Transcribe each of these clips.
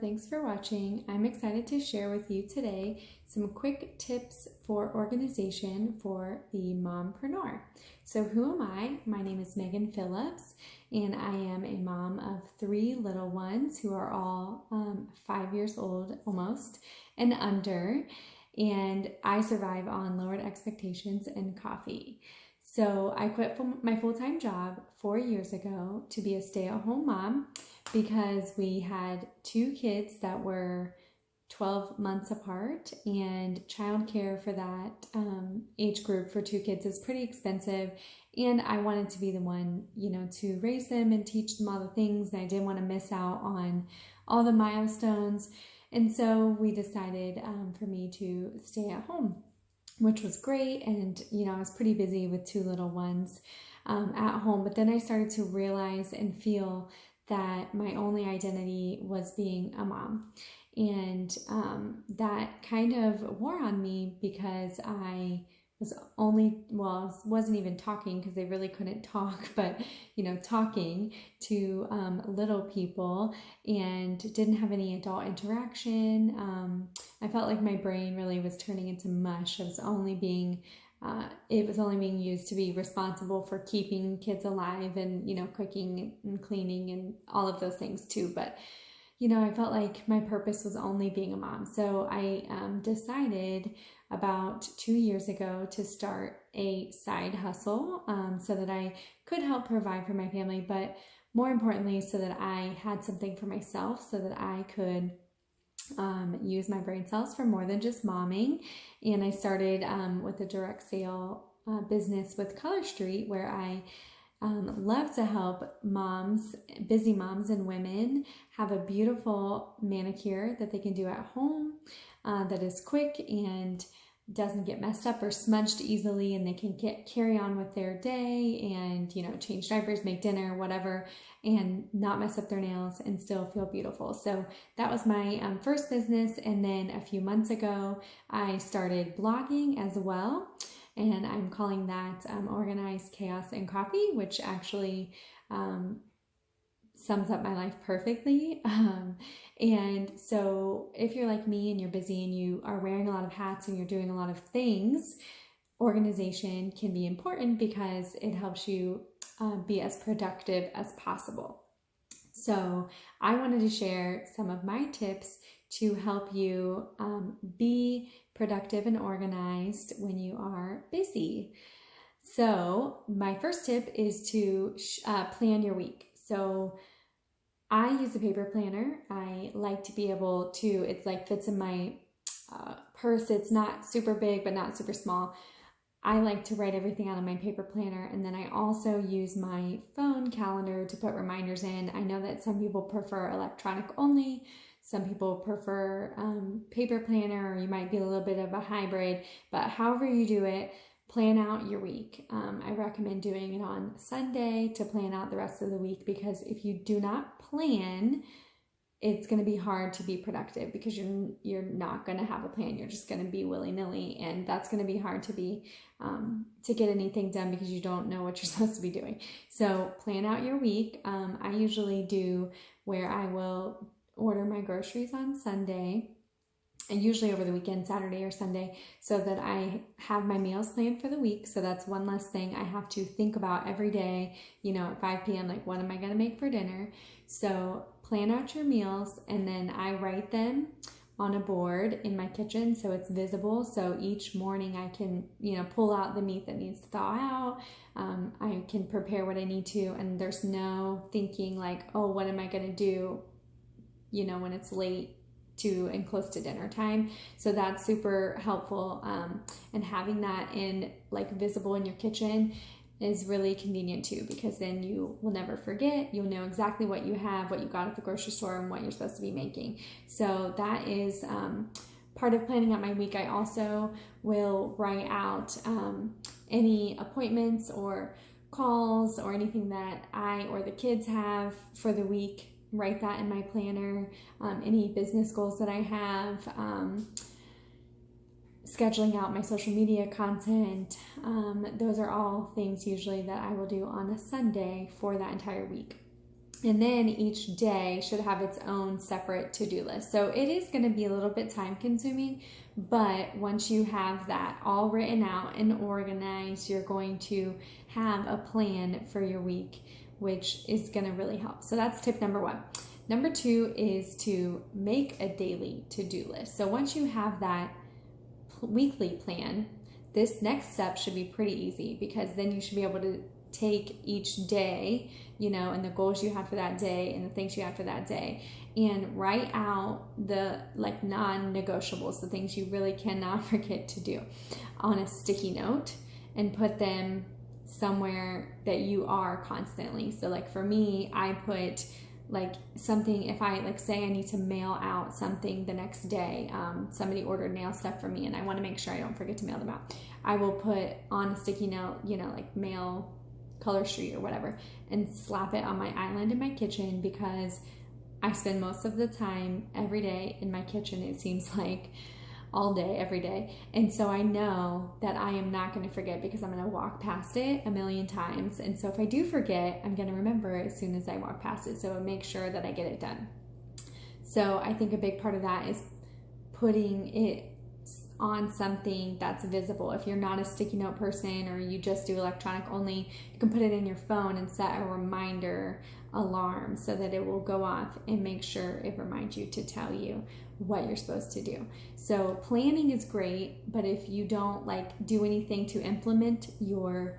thanks for watching. I'm excited to share with you today some quick tips for organization for the mompreneur. So who am I? My name is Megan Phillips, and I am a mom of 3 little ones who are all 5 years old almost and under, and I survive on lowered expectations and coffee. So I quit my full-time job 4 years ago to be a stay-at-home mom because we had 2 kids that were 12 months apart, and childcare for that age group for 2 kids is pretty expensive, and I wanted to be the one, to raise them and teach them all the things, and I didn't want to miss out on all the milestones, and so we decided for me to stay at home, which was great. And I was pretty busy with 2 little ones at home, but then I started to realize and feel that my only identity was being a mom, and that kind of wore on me because I was wasn't even talking, because they really couldn't talk, but talking to little people, and didn't have any adult interaction. I felt like my brain really was turning into mush. It was only being used to be responsible for keeping kids alive and cooking and cleaning and all of those things too. But I felt like my purpose was only being a mom. So I decided about 2 years ago to start a side hustle so that I could help provide for my family, but more importantly, so that I had something for myself, so that I could use my brain cells for more than just momming. And I started with a direct sale business with Color Street, where I love to help moms, busy moms and women, have a beautiful manicure that they can do at home that is quick and doesn't get messed up or smudged easily, and they can carry on with their day and change diapers, make dinner, whatever, and not mess up their nails and still feel beautiful. So that was my first business. And then a few months ago I started blogging as well, and I'm calling that Organized Chaos and Coffee, which actually sums up my life perfectly. And so if you're like me and you're busy and you are wearing a lot of hats and you're doing a lot of things, organization can be important because it helps you be as productive as possible. So I wanted to share some of my tips to help you be productive and organized when you are busy. So my first tip is to plan your week. So I use a paper planner. I like to be able to, it's like fits in my purse. It's not super big, but not super small. I like to write everything out on my paper planner, and then I also use my phone calendar to put reminders in. I know that some people prefer electronic only. Some people prefer paper planner, or you might be a little bit of a hybrid, but however you do it, plan out your week. I recommend doing it on Sunday to plan out the rest of the week, because if you do not plan, it's going to be hard to be productive because you're not going to have a plan. You're just going to be willy-nilly, and that's going to be hard to be to get anything done because you don't know what you're supposed to be doing. So plan out your week. I usually do where I will order my groceries on Sunday, and usually over the weekend, Saturday or Sunday, so that I have my meals planned for the week. So that's one less thing I have to think about every day, at 5 p.m., like, what am I going to make for dinner? So plan out your meals, and then I write them on a board in my kitchen so it's visible. So each morning I can, pull out the meat that needs to thaw out. I can prepare what I need to, and there's no thinking like, oh, what am I going to do, when it's late and close to dinner time. So that's super helpful. And having that in visible in your kitchen is really convenient too, because then you will never forget. You'll know exactly what you have, what you got at the grocery store, and what you're supposed to be making. So that is part of planning out my week. I also will write out any appointments or calls or anything that I or the kids have for the week. Write that in my planner. Any business goals that I have, scheduling out my social media content. Those are all things usually that I will do on a Sunday for that entire week. And then each day should have its own separate to-do list. So it is going to be a little bit time consuming, but once you have that all written out and organized, you're going to have a plan for your week, which is going to really help. So that's tip number 1. Number 2 is to make a daily to-do list. So once you have that weekly plan, this next step should be pretty easy, because then you should be able to take each day, and the goals you have for that day and the things you have for that day, and write out the non-negotiables, the things you really cannot forget to do, on a sticky note, and put them somewhere that you are constantly. So for me, I put something, if I say I need to mail out something the next day, somebody ordered nail stuff for me and I want to make sure I don't forget to mail them out, I will put on a sticky note, mail Color Street or whatever, and slap it on my island in my kitchen, because I spend most of the time every day in my kitchen, it seems like all day, every day. And so I know that I am not going to forget, because I'm going to walk past it a million times. And so if I do forget, I'm going to remember as soon as I walk past it. So make sure that I get it done. So I think a big part of that is putting it on something that's visible. If you're not a sticky note person, or you just do electronic only, you can put it in your phone and set a reminder alarm so that it will go off and make sure it reminds you to tell you what you're supposed to do. So planning is great, but if you don't do anything to implement your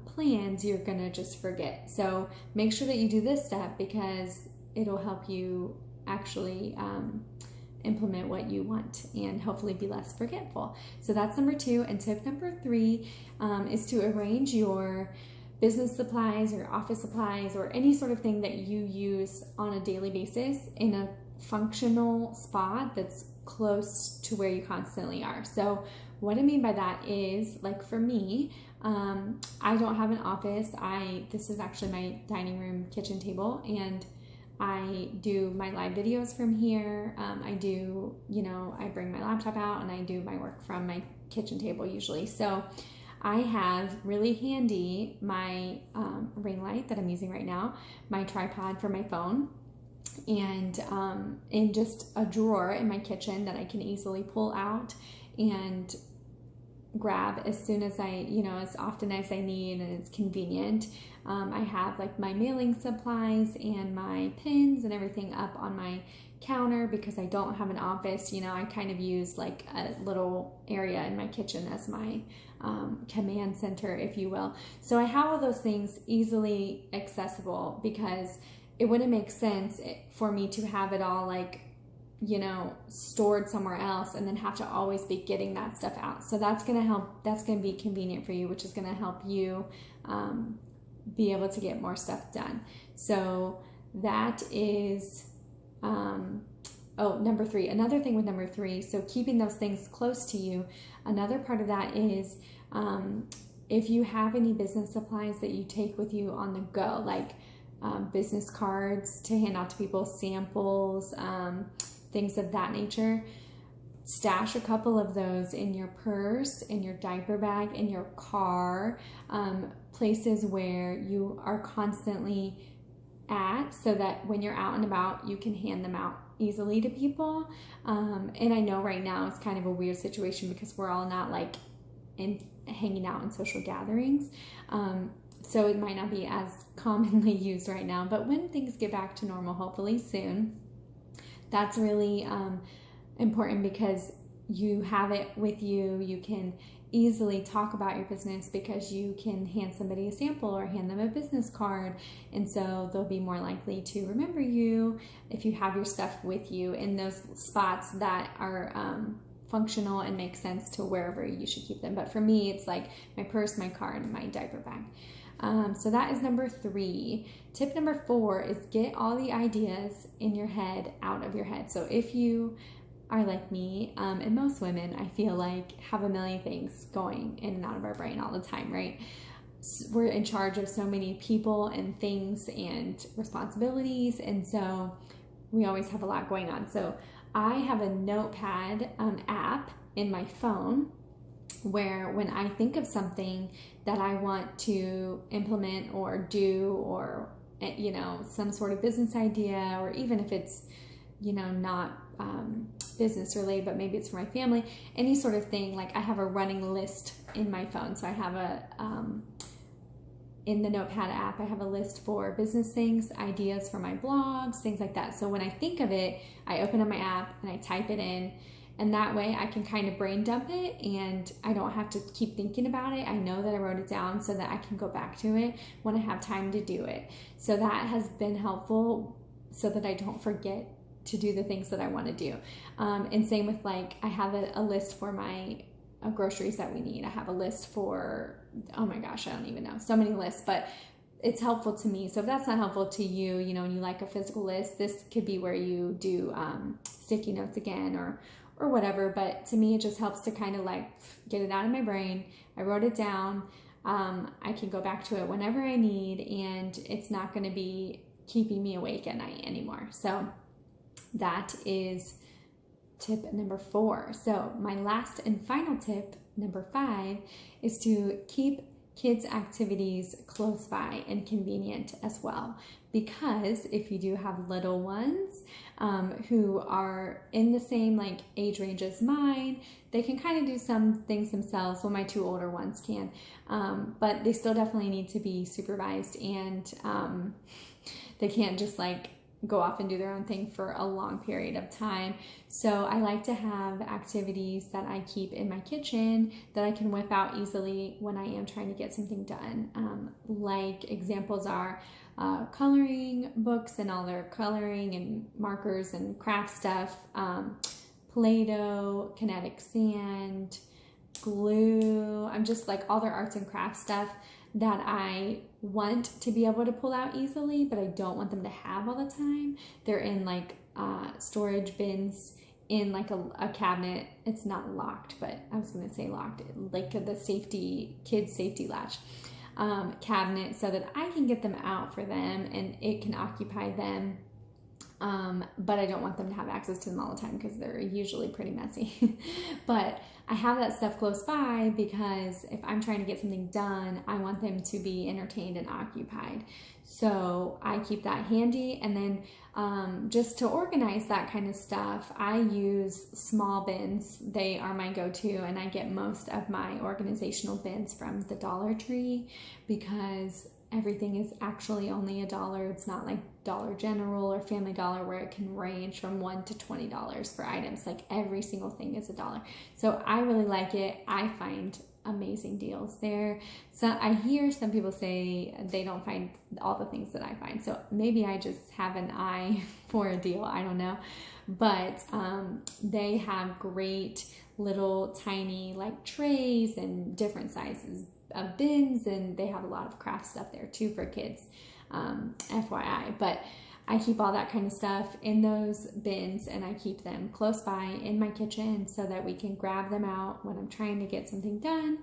plans, you're gonna just forget. So make sure that you do this step, because it'll help you actually implement what you want and hopefully be less forgetful. So that's number 2. And tip number 3 is to arrange your business supplies or office supplies or any sort of thing that you use on a daily basis in a functional spot that's close to where you constantly are. So what I mean by that is, for me, I don't have an office. This is actually my dining room kitchen table, and I do my live videos from here. I bring my laptop out and I do my work from my kitchen table usually. So I have really handy my ring light that I'm using right now, my tripod for my phone, and in just a drawer in my kitchen that I can easily pull out and grab as soon as as often as I need, and it's convenient. I have my mailing supplies and my pins and everything up on my counter, because I don't have an office. I kind of use a little area in my kitchen as my command center, if you will. So I have all those things easily accessible, because it wouldn't make sense for me to have it all stored somewhere else and then have to always be getting that stuff out. So that's going to help. That's going to be convenient for you, which is going to help you be able to get more stuff done. So that is, number 3. Another thing with number 3, so keeping those things close to you, another part of that is if you have any business supplies that you take with you on the go, business cards to hand out to people, samples, things of that nature, stash a couple of those in your purse, in your diaper bag, in your car, places where you are constantly at, so that when you're out and about, you can hand them out easily to people. And I know right now it's kind of a weird situation, because we're all not hanging out in social gatherings. So it might not be as commonly used right now, but when things get back to normal, hopefully soon, that's really important, because you have it with you. You can easily talk about your business, because you can hand somebody a sample or hand them a business card, and so they'll be more likely to remember you if you have your stuff with you in those spots that are functional and make sense to wherever you should keep them. But for me, it's my purse, my card, and my diaper bag. So that is number 3. Tip number 4 is get all the ideas in your head out of your head. So if you are like me, and most women, I feel have a million things going in and out of our brain all the time, right? We're in charge of so many people and things and responsibilities, and so we always have a lot going on. So I have a notepad app in my phone, where when I think of something that I want to implement or do or you know, some sort of business idea, or even if it's, you know, not business related, but maybe it's for my family, any sort of thing. Like I have a running list in my phone. So I have in the Notepad app, I have a list for business things, ideas for my blogs, things like that. So when I think of it, I open up my app and I type it in, and that way I can kind of brain dump it and I don't have to keep thinking about it. I know that I wrote it down so that I can go back to it when I have time to do it. So that has been helpful so that I don't forget to do the things that I want to do. And same with, like, I have a list for my groceries that we need. I have a list for, oh my gosh, I don't even know, so many lists, but it's helpful to me. So if that's not helpful to you, you know, and you like a physical list, this could be where you do sticky notes again, or whatever. But to me, it just helps to kind of like get it out of my brain. I wrote it down. I can go back to it whenever I need, and it's not going to be keeping me awake at night anymore. So that is tip number 4. So my last and final tip, number 5, is to keep kids' activities close by and convenient as well. Because if you do have little ones who are in the same like age range as mine, they can kind of do some things themselves. Well, my 2 older ones can, but they still definitely need to be supervised, and they can't just like go off and do their own thing for a long period of time. So I like to have activities that I keep in my kitchen that I can whip out easily when I am trying to get something done. Like examples are coloring books and all their coloring and markers and craft stuff, Play-Doh, kinetic sand, glue. I'm just like all their arts and crafts stuff that I want to be able to pull out easily, but I don't want them to have all the time. They're in like storage bins in like a cabinet. It's not locked, but I was going to say locked, like the kids safety latch cabinet, so that I can get them out for them and it can occupy them. But I don't want them to have access to them all the time because they're usually pretty messy. But I have that stuff close by because if I'm trying to get something done, I want them to be entertained and occupied. So I keep that handy. And then just to organize that kind of stuff, I use small bins. They are my go-to, and I get most of my organizational bins from the Dollar Tree because everything is actually only $1. It's not like Dollar General or Family Dollar where it can range from $1 to $20 for items. Like every single thing is $1. So I really like it. I find amazing deals there. So I hear some people say they don't find all the things that I find. So maybe I just have an eye for a deal. I don't know. But they have great little tiny like trays and different sizes of bins, and they have a lot of craft stuff there too for kids, FYI. But I keep all that kind of stuff in those bins, and I keep them close by in my kitchen so that we can grab them out when I'm trying to get something done,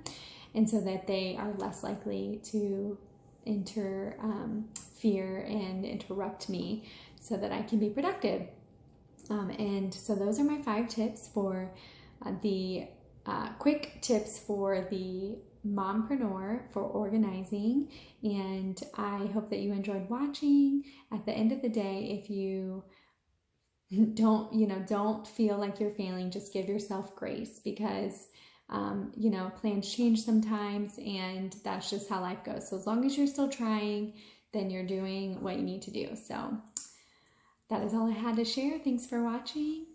and so that they are less likely to interfere and interrupt me so that I can be productive. And so those are my 5 tips for the quick tips for the Mompreneur for organizing, and I hope that you enjoyed watching. At the end of the day, if you don't feel like you're failing, just give yourself grace because plans change sometimes, and that's just how life goes. So as long as you're still trying, then you're doing what you need to do. So that is all I had to share. Thanks for watching.